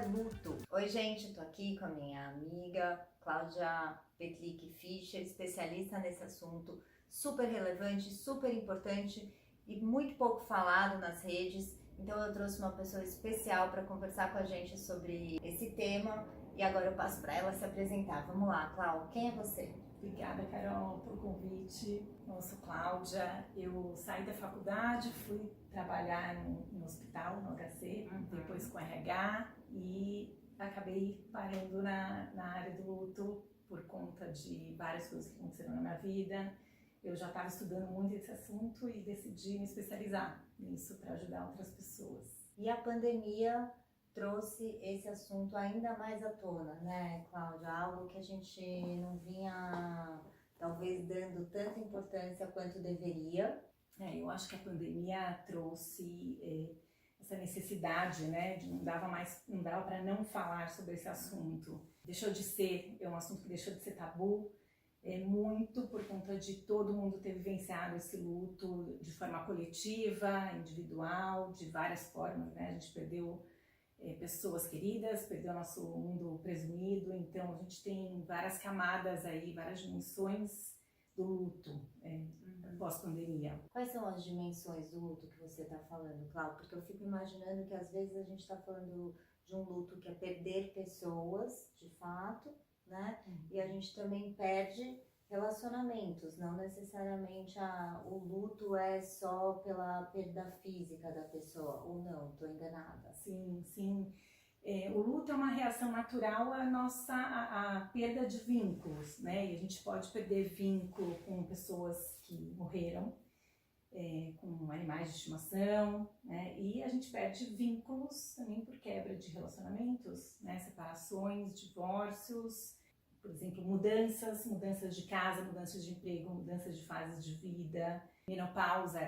luto. Oi, gente, tô aqui com a minha amiga Cláudia Petlick Fischer, especialista nesse assunto super relevante, super importante e muito pouco falado nas redes. Então eu trouxe uma pessoa especial para conversar com a gente sobre esse tema e agora eu passo para ela se apresentar. Vamos lá, Cláudia, quem é você? Obrigada, Carol, pelo convite. Eu sou Cláudia, eu saí da faculdade, fui trabalhar no hospital, no HC, depois com RH e acabei parando na área do luto por conta de várias coisas que aconteceram na minha vida. Eu já estava estudando muito esse assunto e decidi me especializar nisso para ajudar outras pessoas. E a pandemia trouxe esse assunto ainda mais à tona, né, Cláudia? Algo que a gente não vinha, talvez, dando tanta importância quanto deveria. Eu acho que a pandemia trouxe essa necessidade, né, de não dava para não falar sobre esse assunto. É um assunto que deixou de ser tabu, muito por conta de todo mundo ter vivenciado esse luto de forma coletiva, individual, de várias formas, né? A gente perdeu pessoas queridas, perdeu nosso mundo presumido, então a gente tem várias camadas aí, várias dimensões do luto pós-pandemia. Quais são as dimensões do luto que você está falando, Cláudia? Porque eu fico imaginando que às vezes a gente está falando de um luto que é perder pessoas, de fato, né? E a gente também perde relacionamentos, não necessariamente o luto é só pela perda física da pessoa, ou não, estou enganada. Sim, sim. O luto é uma reação natural à perda de vínculos, né? E a gente pode perder vínculo com pessoas que morreram, com animais de estimação, né? E a gente perde vínculos também por quebra de relacionamentos, né? Separações, divórcios, por exemplo, mudanças de casa, mudanças de emprego, mudanças de fases de vida, menopausa,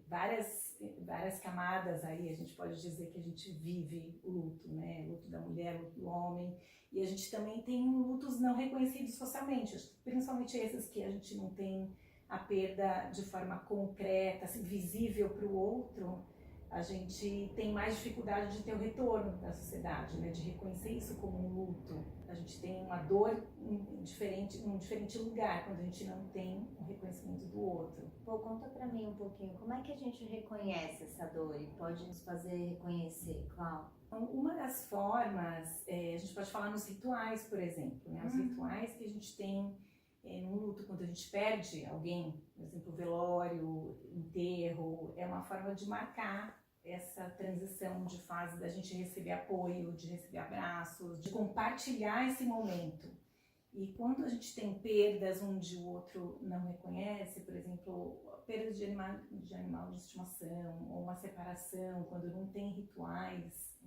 várias camadas aí, a gente pode dizer que a gente vive o luto, né? Luto da mulher, luto do homem, e a gente também tem lutos não reconhecidos socialmente, principalmente esses que a gente não tem a perda de forma concreta, assim, visível para o outro. A gente tem mais dificuldade de ter o retorno da sociedade, né? De reconhecer isso como um luto. A gente tem uma dor em um diferente lugar quando a gente não tem o reconhecimento do outro. Pô, conta pra mim um pouquinho, como é que a gente reconhece essa dor e pode nos fazer reconhecer, Cláudia? Então, uma das formas, a gente pode falar nos rituais, por exemplo, né? Os rituais que a gente tem no luto, quando a gente perde alguém, por exemplo, velório, enterro, é uma forma de marcar essa transição de fase da gente receber apoio, de receber abraços, de compartilhar esse momento. E quando a gente tem perdas onde o outro não reconhece, por exemplo, perda de animal de estimação, ou uma separação, quando não tem rituais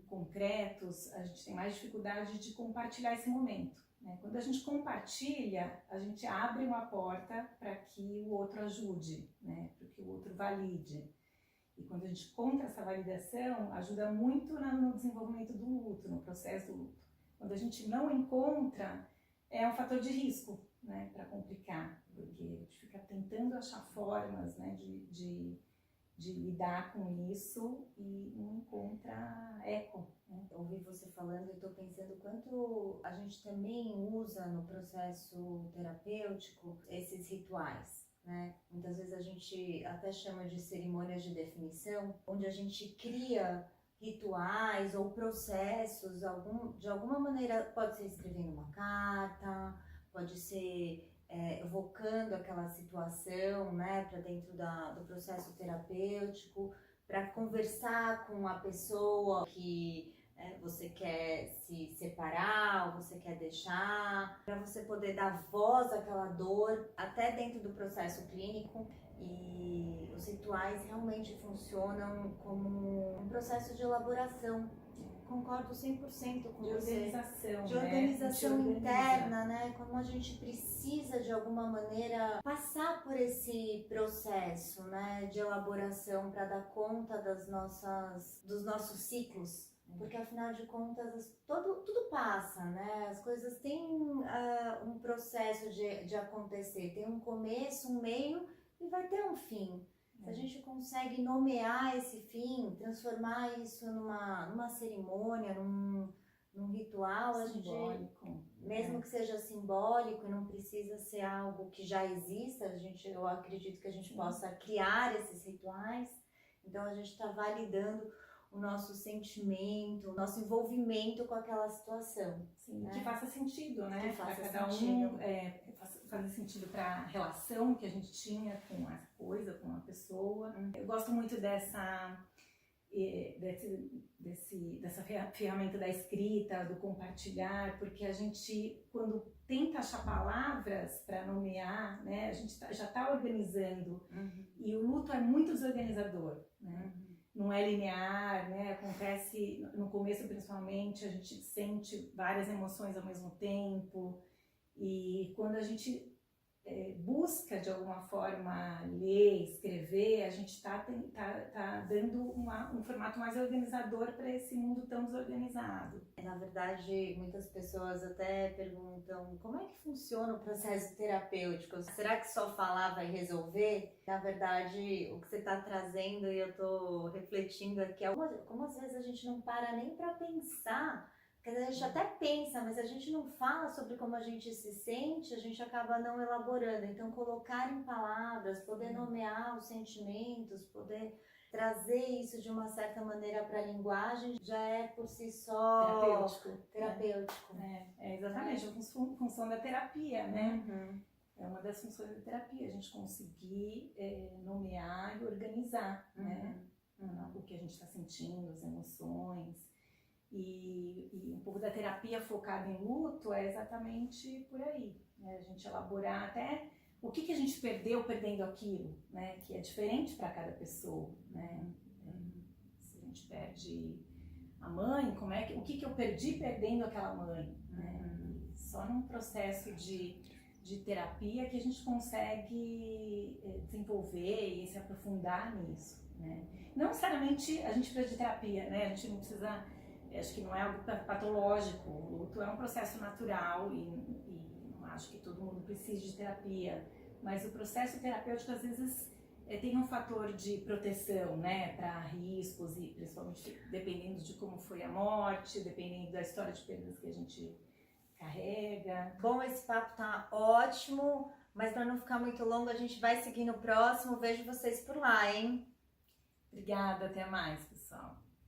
concretos, a gente tem mais dificuldade de compartilhar esse momento. Quando a gente compartilha, a gente abre uma porta para que o outro ajude, né? Para que o outro valide. E quando a gente encontra essa validação, ajuda muito no desenvolvimento do luto, no processo do luto. Quando a gente não encontra, é um fator de risco, né? Para complicar, porque a gente fica tentando achar formas, né? de lidar com isso e não encontra eco. Ouvi você falando e estou pensando quanto a gente também usa no processo terapêutico esses rituais, né? Muitas vezes a gente até chama de cerimônias de definição, onde a gente cria rituais ou processos, de alguma maneira, pode ser escrevendo uma carta, pode ser evocando aquela situação, né, para dentro do processo terapêutico, para conversar com a pessoa que você quer se separar ou você quer deixar, para você poder dar voz àquela dor até dentro do processo clínico. E os rituais realmente funcionam como um processo de elaboração. Concordo 100% com você. De organização interna, né? Como a gente precisa de alguma maneira passar por esse processo, né, de elaboração para dar conta dos nossos ciclos. Porque afinal de contas tudo passa, né? As coisas têm um processo de acontecer, tem um começo, um meio e vai ter um fim. Se a gente consegue nomear esse fim, transformar isso numa cerimônia, num ritual, a gente, mesmo que seja simbólico e não precisa ser algo que já exista, eu acredito que a gente possa criar esses rituais. Então a gente está validando o nosso sentimento, o nosso envolvimento com aquela situação. Sim, né? Que faça sentido, né? Que faça cada sentido. Fazer sentido para a relação que a gente tinha com a coisa, com a pessoa. Eu gosto muito dessa ferramenta da escrita, do compartilhar, porque a gente, quando tenta achar palavras para nomear, né, a gente já está organizando. E o luto é muito desorganizador, né? Não é linear, né? Acontece no começo, principalmente, a gente sente várias emoções ao mesmo tempo. E quando a gente busca, de alguma forma, ler, escrever, a gente está dando um formato mais organizador para esse mundo tão desorganizado. Na verdade, muitas pessoas até perguntam como é que funciona o processo terapêutico? Será que só falar vai resolver? Na verdade, o que você está trazendo, e eu estou refletindo aqui, é como às vezes a gente não para nem para pensar. Porque a gente até pensa, mas a gente não fala sobre como a gente se sente, a gente acaba não elaborando. Então, colocar em palavras, poder nomear os sentimentos, poder trazer isso de uma certa maneira para a linguagem, já é por si só terapêutico. Exatamente, a função da terapia, né? É uma das funções da terapia, a gente conseguir nomear e organizar, né? O que a gente está sentindo, as emoções. E um pouco da terapia focada em luto é exatamente por aí, né? A gente elaborar até o que a gente perdeu perdendo aquilo, né? Que é diferente para cada pessoa, né? Se a gente perde a mãe, o que eu perdi perdendo aquela mãe, né? Só num processo de terapia que a gente consegue desenvolver e se aprofundar nisso, né? Não necessariamente a gente precisa de terapia, né? A gente não precisa... Acho que não é algo patológico, o luto é um processo natural e não acho que todo mundo precise de terapia, mas o processo terapêutico às vezes tem um fator de proteção, né, para riscos e principalmente dependendo de como foi a morte, dependendo da história de perdas que a gente carrega. Bom, esse papo tá ótimo, mas para não ficar muito longo a gente vai seguir no próximo, vejo vocês por lá, hein? Obrigada, até mais, pessoal.